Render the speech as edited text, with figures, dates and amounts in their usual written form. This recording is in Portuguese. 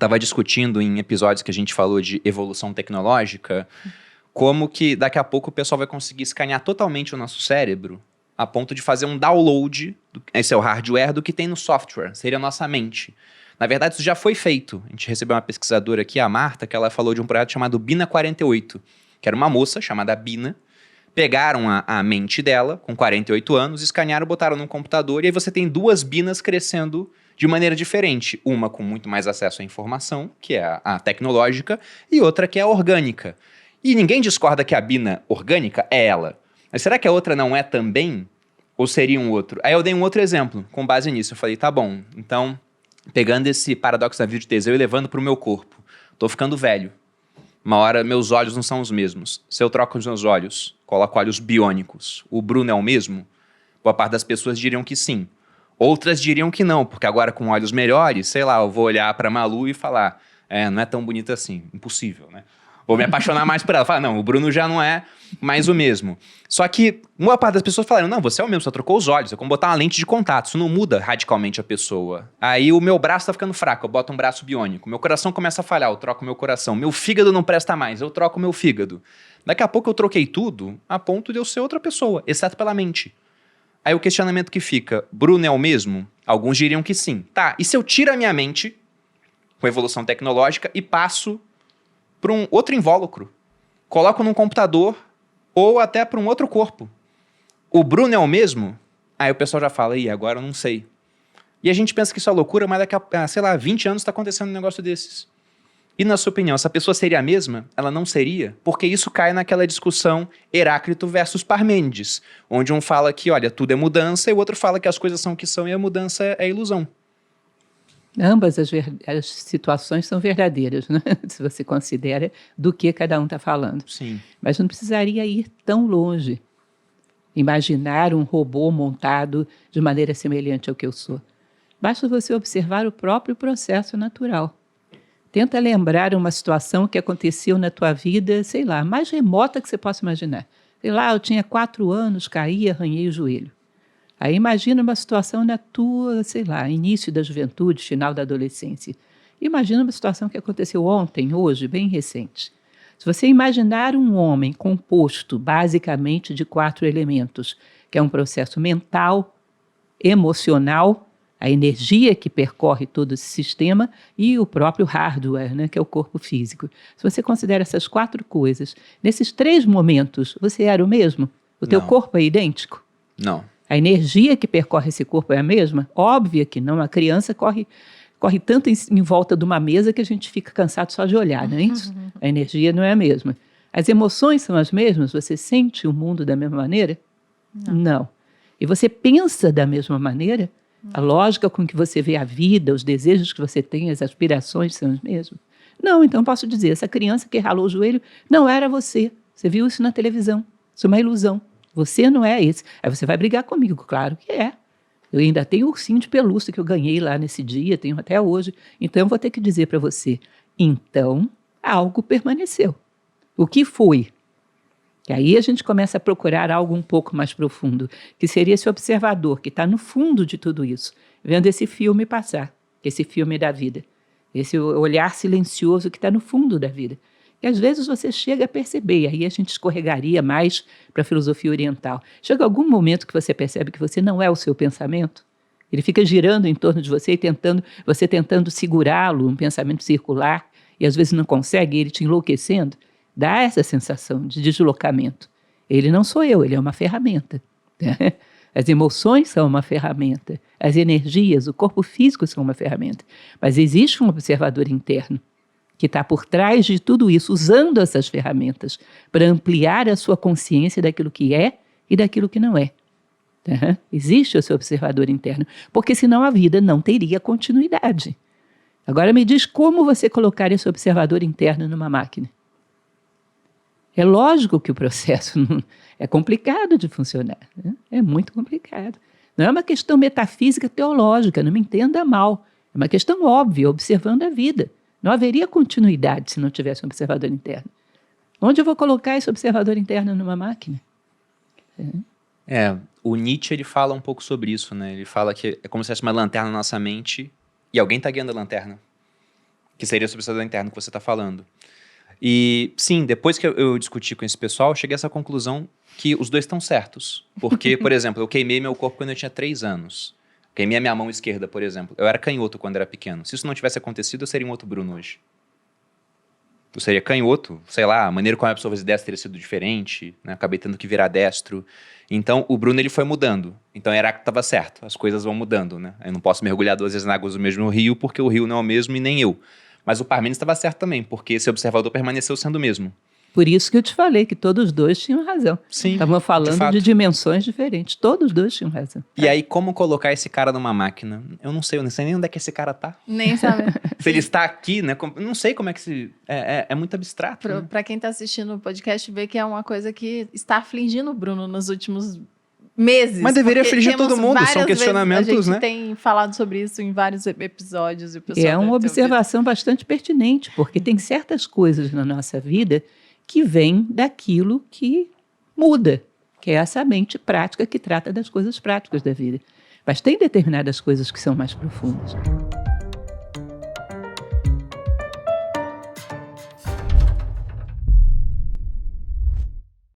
estava discutindo em episódios que a gente falou de evolução tecnológica, como que daqui a pouco o pessoal vai conseguir escanear totalmente o nosso cérebro a ponto de fazer um download, esse é o hardware, do que tem no software, seria a nossa mente. Na verdade, isso já foi feito. A gente recebeu uma pesquisadora aqui, a Marta, que ela falou de um projeto chamado Bina 48, que era uma moça chamada Bina. Pegaram a mente dela, com 48 anos, escanearam, botaram num computador, e aí você tem duas Binas crescendo de maneira diferente. Uma com muito mais acesso à informação, que é a tecnológica, e outra que é a orgânica. E ninguém discorda que a Bina orgânica é ela. Mas será que a outra não é também? Ou seria um outro? Aí eu dei um outro exemplo, com base nisso. Eu falei, tá bom, então, pegando esse paradoxo da vida de Teseu e levando para o meu corpo. Tô ficando velho. Uma hora, meus olhos não são os mesmos. Se eu troco os meus olhos, coloco olhos biônicos, o Bruno é o mesmo? Boa parte das pessoas diriam que sim. Outras diriam que não, porque agora com olhos melhores, sei lá, eu vou olhar pra Malu e falar, não é tão bonita assim, impossível, né? Vou me apaixonar mais por ela. Falar, não, o Bruno já não é mais o mesmo. Só que uma parte das pessoas falaram, não, você é o mesmo, só trocou os olhos. É como botar uma lente de contato, isso não muda radicalmente a pessoa. Aí o meu braço tá ficando fraco, eu boto um braço biônico. Meu coração começa a falhar, eu troco meu coração. Meu fígado não presta mais, eu troco meu fígado. Daqui a pouco eu troquei tudo a ponto de eu ser outra pessoa, exceto pela mente. Aí o questionamento que fica, Bruno é o mesmo? Alguns diriam que sim. Tá, e se eu tiro a minha mente, com evolução tecnológica, e passo para um outro invólucro? Coloco num computador ou até para um outro corpo. O Bruno é o mesmo? Aí o pessoal já fala, ih, agora eu não sei. E a gente pensa que isso é loucura, mas daqui a, sei lá, 20 anos está acontecendo um negócio desses. E na sua opinião, essa pessoa seria a mesma? Ela não seria? Porque isso cai naquela discussão Heráclito versus Parmênides, onde um fala que, olha, tudo é mudança, e o outro fala que as coisas são o que são e a mudança é ilusão. Ambas as situações são verdadeiras, né? Se você considera do que cada um está falando. Sim. Mas não precisaria ir tão longe. Imaginar um robô montado de maneira semelhante ao que eu sou. Basta você observar o próprio processo natural. Tenta lembrar uma situação que aconteceu na tua vida, sei lá, mais remota que você possa imaginar. Sei lá, eu tinha 4 anos, caí, arranhei o joelho. Aí imagina uma situação na tua, sei lá, início da juventude, final da adolescência. Imagina uma situação que aconteceu ontem, hoje, bem recente. Se você imaginar um homem composto basicamente de 4 elementos, que é um processo mental, emocional, a energia que percorre todo esse sistema e o próprio hardware, né, que é o corpo físico. Se você considera essas 4 coisas, nesses 3 momentos, você era o mesmo? O teu corpo é idêntico? Não. A energia que percorre esse corpo é a mesma? Óbvio que não. A criança corre tanto em volta de uma mesa que a gente fica cansado só de olhar, não é isso? A energia não é a mesma. As emoções são as mesmas? Você sente o mundo da mesma maneira? Não. E você pensa da mesma maneira? A lógica com que você vê a vida, os desejos que você tem, as aspirações são os mesmos? Não, então posso dizer, essa criança que ralou o joelho não era você. Você viu isso na televisão. Isso é uma ilusão. Você não é esse. Aí você vai brigar comigo, claro que é. Eu ainda tenho o ursinho de pelúcia que eu ganhei lá nesse dia, tenho até hoje. Então eu vou ter que dizer para você, então algo permaneceu. O que foi? E aí a gente começa a procurar algo um pouco mais profundo, que seria esse observador que está no fundo de tudo isso, vendo esse filme passar, esse filme da vida, esse olhar silencioso que está no fundo da vida. E às vezes você chega a perceber, e aí a gente escorregaria mais para a filosofia oriental. Chega algum momento que você percebe que você não é o seu pensamento, ele fica girando em torno de você e você tentando segurá-lo, um pensamento circular, e às vezes não consegue, ele te enlouquecendo. Dá essa sensação de deslocamento. Ele não sou eu, ele é uma ferramenta. Né? As emoções são uma ferramenta, as energias, o corpo físico são uma ferramenta. Mas existe um observador interno que está por trás de tudo isso, usando essas ferramentas para ampliar a sua consciência daquilo que é e daquilo que não é. Tá? Existe esse observador interno, porque senão a vida não teria continuidade. Agora me diz como você colocar esse observador interno numa máquina. É lógico que o processo é complicado de funcionar, né? É muito complicado. Não é uma questão metafísica teológica, não me entenda mal. É uma questão óbvia, observando a vida. Não haveria continuidade se não tivesse um observador interno. Onde eu vou colocar esse observador interno numa máquina? O Nietzsche ele fala um pouco sobre isso, né? Ele fala que é como se tivesse uma lanterna na nossa mente e alguém está guiando a lanterna. que seria sobre o observador interno que você está falando. E sim, depois que eu discuti com esse pessoal, eu cheguei a essa conclusão que os dois estão certos. Porque, por exemplo, eu queimei meu corpo quando eu tinha 3 anos. Queimei a minha mão esquerda, por exemplo. Eu era canhoto quando era pequeno. Se isso não tivesse acontecido, eu seria um outro Bruno hoje. Eu seria canhoto, sei lá, a maneira como eu absorvi as ideias teria sido diferente, né? Acabei tendo que virar destro. Então, o Bruno, ele foi mudando. Então, era que estava certo, as coisas vão mudando, né? Eu não posso mergulhar 2 vezes na água do mesmo rio, porque o rio não é o mesmo e nem eu. Mas o Parmênides estava certo também, porque esse observador permaneceu sendo o mesmo. Por isso que eu te falei que todos os dois tinham razão. Sim, estavam falando de dimensões diferentes. Todos os dois tinham razão. E aí, como colocar esse cara numa máquina? Eu não sei nem onde é que esse cara tá. Nem sabe. Se ele está aqui, né? Eu não sei como é que se... É muito abstrato. Né? Pra quem tá assistindo o podcast, ver que é uma coisa que está afligindo o Bruno nos últimos meses. Mas deveria afligir todo mundo, são questionamentos, né? A gente tem falado sobre isso em vários episódios. E o pessoal é uma observação bastante pertinente, porque tem certas coisas na nossa vida que vêm daquilo que muda, que é essa mente prática que trata das coisas práticas da vida. Mas tem determinadas coisas que são mais profundas.